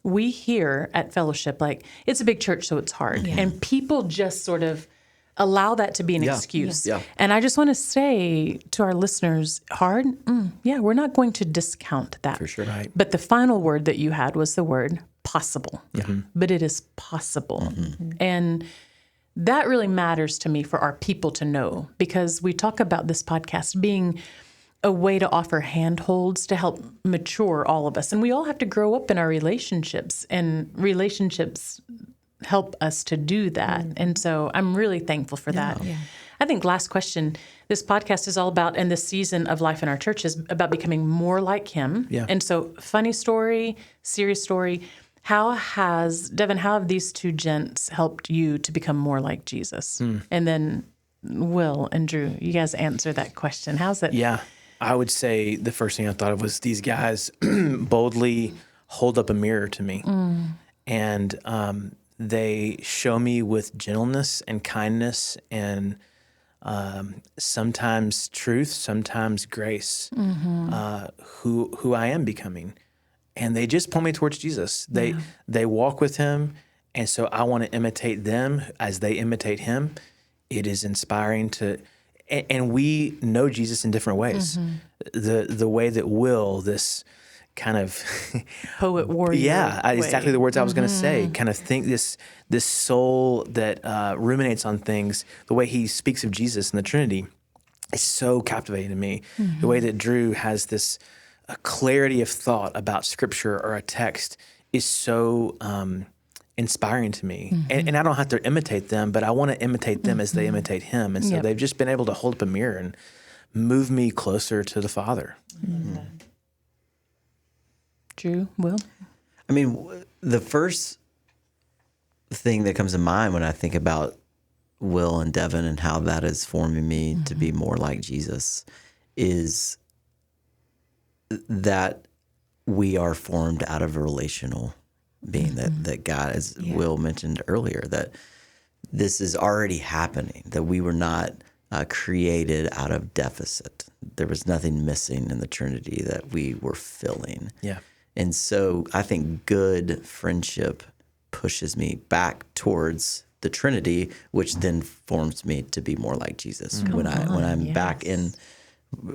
S1: We hear at Fellowship, like, it's a big church, so it's hard. Yeah. And people just sort of allow that to be an excuse.
S2: Yeah.
S1: And I just want to say to our listeners, hard? We're not going to discount that.
S2: For sure.
S4: Right.
S1: But the final word that you had was the word possible. But it is possible. And that really matters to me for our people to know, because we talk about this podcast being a way to offer handholds to help mature all of us. And we all have to grow up in our relationships, and relationships help us to do that. And so I'm really thankful for that. Yeah. I think last question, this podcast is all about, and this season of life in our church is about becoming more like him. Yeah. And so funny story, serious story. Devin, how have these two gents helped you to become more like Jesus? And then Will and Drew, you guys answer that question. How's it?
S4: Yeah. I would say the first thing I thought of was these guys boldly hold up a mirror to me. And they show me with gentleness and kindness and sometimes truth, sometimes grace, who I am becoming. And they just point me towards Jesus. They walk with him, and so I want to imitate them as they imitate him. It is inspiring to, and we know Jesus in different ways. The way that Will, this kind of
S1: Poet warrior.
S4: Yeah, exactly the words I was going to
S1: Mm-hmm.
S4: say. Kind of think this soul that ruminates on things. The way he speaks of Jesus and the Trinity is so captivating to me.
S1: Mm-hmm.
S4: The way that Drew has this clarity of thought about Scripture or a text is so inspiring to me.
S1: Mm-hmm.
S4: And I don't have to imitate them, but I want to imitate them as they imitate him. And so
S1: Yep.
S4: they've just been able to hold up a mirror and move me closer to the Father.
S1: Drew, Will?
S2: I mean, the first thing that comes to mind when I think about Will and Devin and how that is forming me to be more like Jesus is that we are formed out of a relational being, that God, as Will mentioned earlier, that this is already happening, that we were not created out of deficit. There was nothing missing in the Trinity that we were filling.
S4: Yeah.
S2: And so I think good friendship pushes me back towards the Trinity, which then forms me to be more like Jesus. When I'm back in,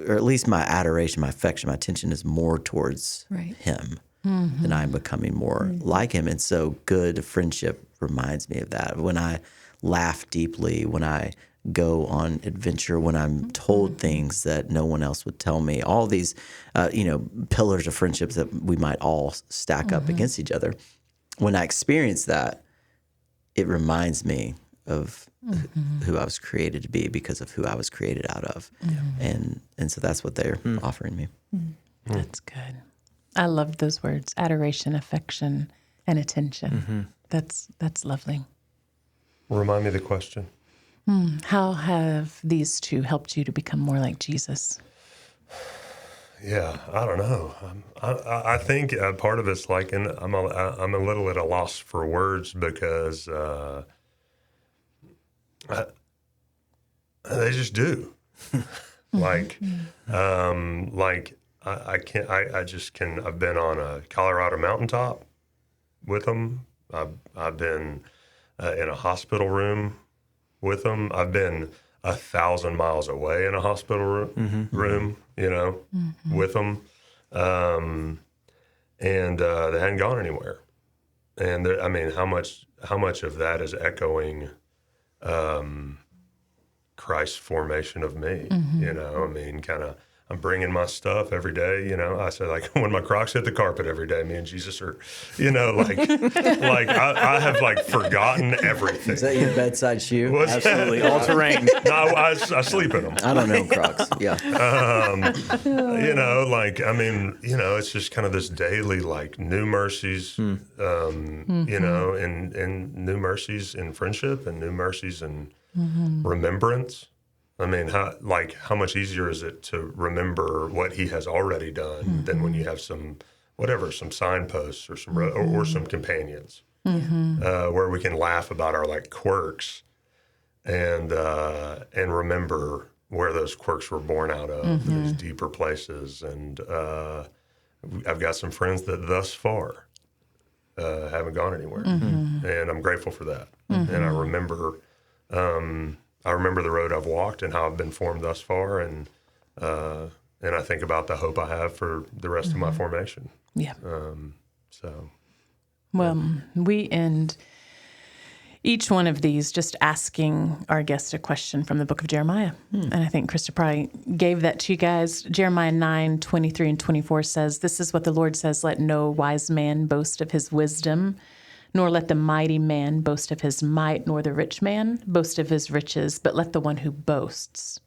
S2: or at least my adoration, my affection, my attention is more towards
S5: Right.
S2: him, then I'm becoming more like him. And so good friendship reminds me of that. When I laugh deeply, when I go on adventure, when I'm told things that no one else would tell me, all these, pillars of friendships that we might all stack up against each other. When I experience that, it reminds me of who I was created to be because of who I was created out of. And so that's what they're offering me.
S1: That's good. I loved those words: adoration, affection, and attention. That's lovely.
S3: Remind me the question.
S1: How have these two helped you to become more like Jesus?
S3: Yeah, I don't know. I think part of it's like, and I'm a little at a loss for words because they just do. I can't. I just can. I've been on a Colorado mountaintop with them. I've been in a hospital room with them. I've been 1,000 miles away in a hospital room, with them. And they hadn't gone anywhere. And how much of that is echoing Christ's formation of me? Kind of, I'm bringing my stuff every day. I say, like, when my Crocs hit the carpet every day, me and Jesus are, I have like forgotten everything.
S2: Is that your bedside shoe?
S4: Absolutely. All terrain.
S3: No, I sleep in them.
S2: I don't know Crocs. Yeah.
S3: It's just kind of this daily, like, new mercies, and new mercies in friendship and new mercies in remembrance. How much easier is it to remember what he has already done than when you have some signposts or some companions, where we can laugh about our, like, quirks and remember where those quirks were born out of, these deeper places. And I've got some friends that thus far haven't gone anywhere, and I'm grateful for that. And I remember the road I've walked and how I've been formed thus far, and I think about the hope I have for the rest of my formation.
S1: Yeah.
S3: Well,
S1: we end each one of these just asking our guest a question from the book of Jeremiah. And I think Krista probably gave that to you guys. Jeremiah 9:23 and 24 says, "This is what the Lord says, let no wise man boast of his wisdom, nor let the mighty man boast of his might, nor the rich man boast of his riches, but let the one who boasts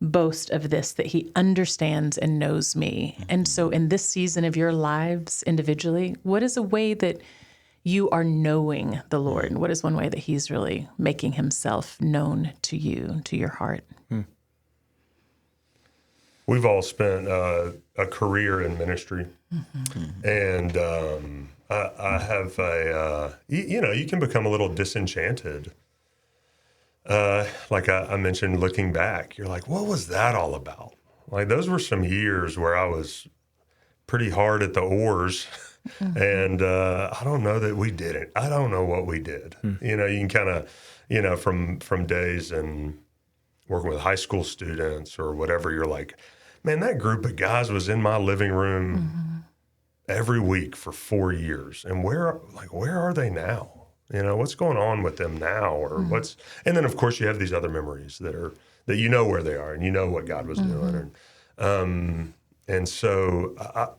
S1: boast of this, that he understands and knows me." And so in this season of your lives individually, what is a way that you are knowing the Lord? What is one way that he's really making himself known to you, to your heart?
S3: we've all spent a career in ministry, and I have you can become a little disenchanted. Like I mentioned, looking back, you're like, what was that all about? Like, those were some years where I was pretty hard at the oars, and I don't know that we did it. I don't know what we did. You can kind of, from days and working with high school students or whatever, you're like, man, that group of guys was in my living room every week for 4 years. And where are they now? You know, what's going on with them now, or and then of course you have these other memories that you know where they are and you know what God was doing. And so,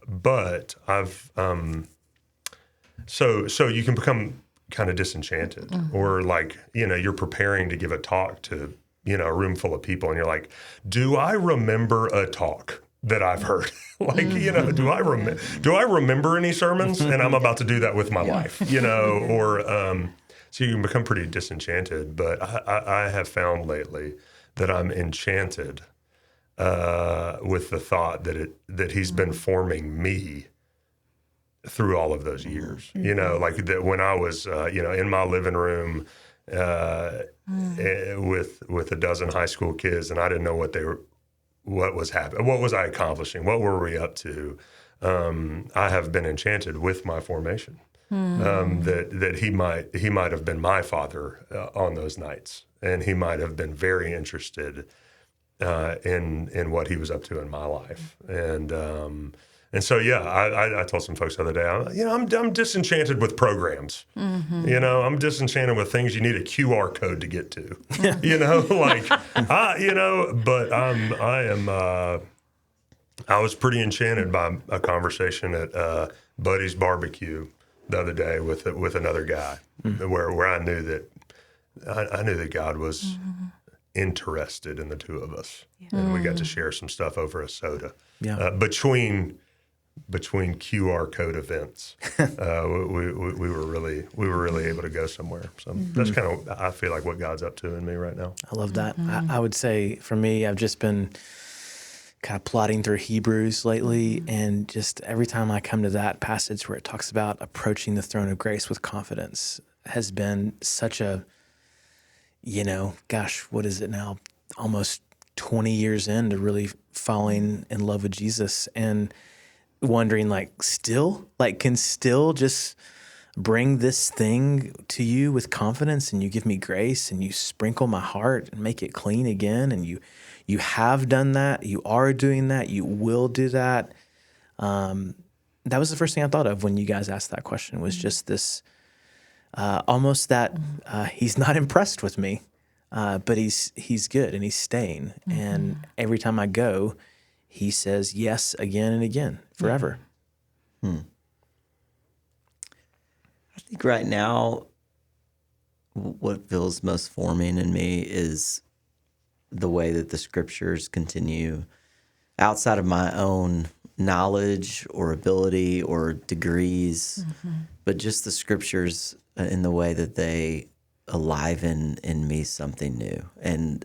S3: but I've, so you can become kind of disenchanted, or like, you know, you're preparing to give a talk to, you know, a room full of people, and you're like, do I remember a talk that I've heard? Like, you know, do I remember any sermons? And I'm about to do that with my life, you know, or, so you can become pretty disenchanted. But I have found lately that I'm enchanted with the thought that he's been forming me through all of those years. You know, like that when I was, you know, in my living room with a dozen high school kids, and I didn't know what was happening, what was I accomplishing, what were we up to. I have been enchanted with my formation. That he might have been my father on those nights, and he might have been very interested in what he was up to in my life, and so yeah, I told some folks the other day, I'm disenchanted with programs. You know, I'm disenchanted with things you need a QR code to get to. You know, like you know, but I was pretty enchanted by a conversation at Buddy's barbecue the other day with another guy, where I knew that God was interested in the two of us, and we got to share some stuff over a soda. Between QR code events, we were really able to go somewhere. So that's kind of, I feel like, what God's up to in me right now.
S4: I love that. I would say for me, I've just been kind of plodding through Hebrews lately, and just every time I come to that passage where it talks about approaching the throne of grace with confidence has been such a, you know, gosh, what is it now? Almost 20 years into really falling in love with Jesus, and wondering, can still just bring this thing to you with confidence, and you give me grace, and you sprinkle my heart and make it clean again, and you have done that, you are doing that, you will do that. That was the first thing I thought of when you guys asked that question, was just this almost that he's not impressed with me, but he's good and he's staying. And every time I go, he says yes again and again, forever.
S2: I think right now, what feels most forming in me is the way that the scriptures continue, outside of my own knowledge or ability or degrees, but just the scriptures in the way that they aliven in me something new. And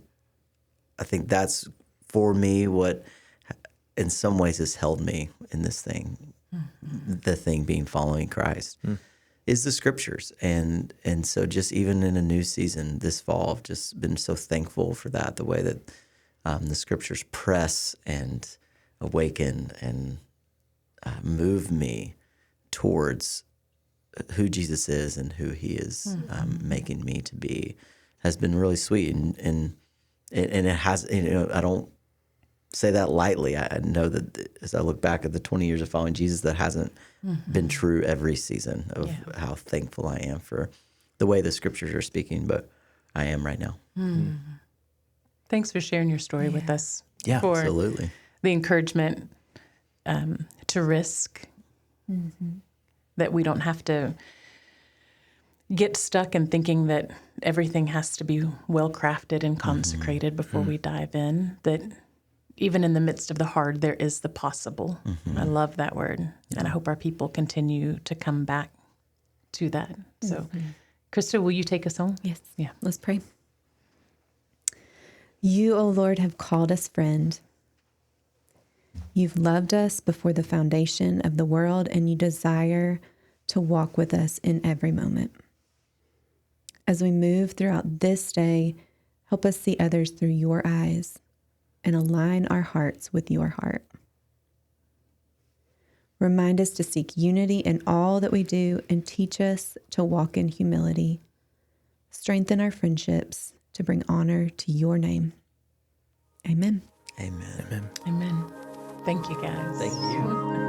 S2: I think that's, for me, what in some ways has held me in this thing, the thing being following Christ, is the scriptures. And so just even in a new season this fall, I've just been so thankful for that, the way that the scriptures press and awaken and move me towards who Jesus is and who he is making me to be, has been really sweet. And it has, you know, I don't say that lightly. I know that as I look back at the 20 years of following Jesus, that hasn't been true every season of how thankful I am for the way the scriptures are speaking, but I am right now.
S1: Thanks for sharing your story with us.
S4: Yeah,
S1: for
S2: Absolutely.
S1: the encouragement to risk, that we don't have to get stuck in thinking that everything has to be well crafted and consecrated before we dive in, that even in the midst of the hard, there is the possible. I love that word. And I hope our people continue to come back to that. So, Krista, will you take us home?
S5: Yes.
S1: Yeah.
S5: Let's pray. You, O Lord, have called us friend. You've loved us before the foundation of the world, and you desire to walk with us in every moment. As we move throughout this day, help us see others through your eyes and align our hearts with your heart. Remind us to seek unity in all that we do, and teach us to walk in humility. Strengthen our friendships to bring honor to your name. Amen.
S2: Amen.
S1: Amen. Thank you, guys.
S2: Thank you.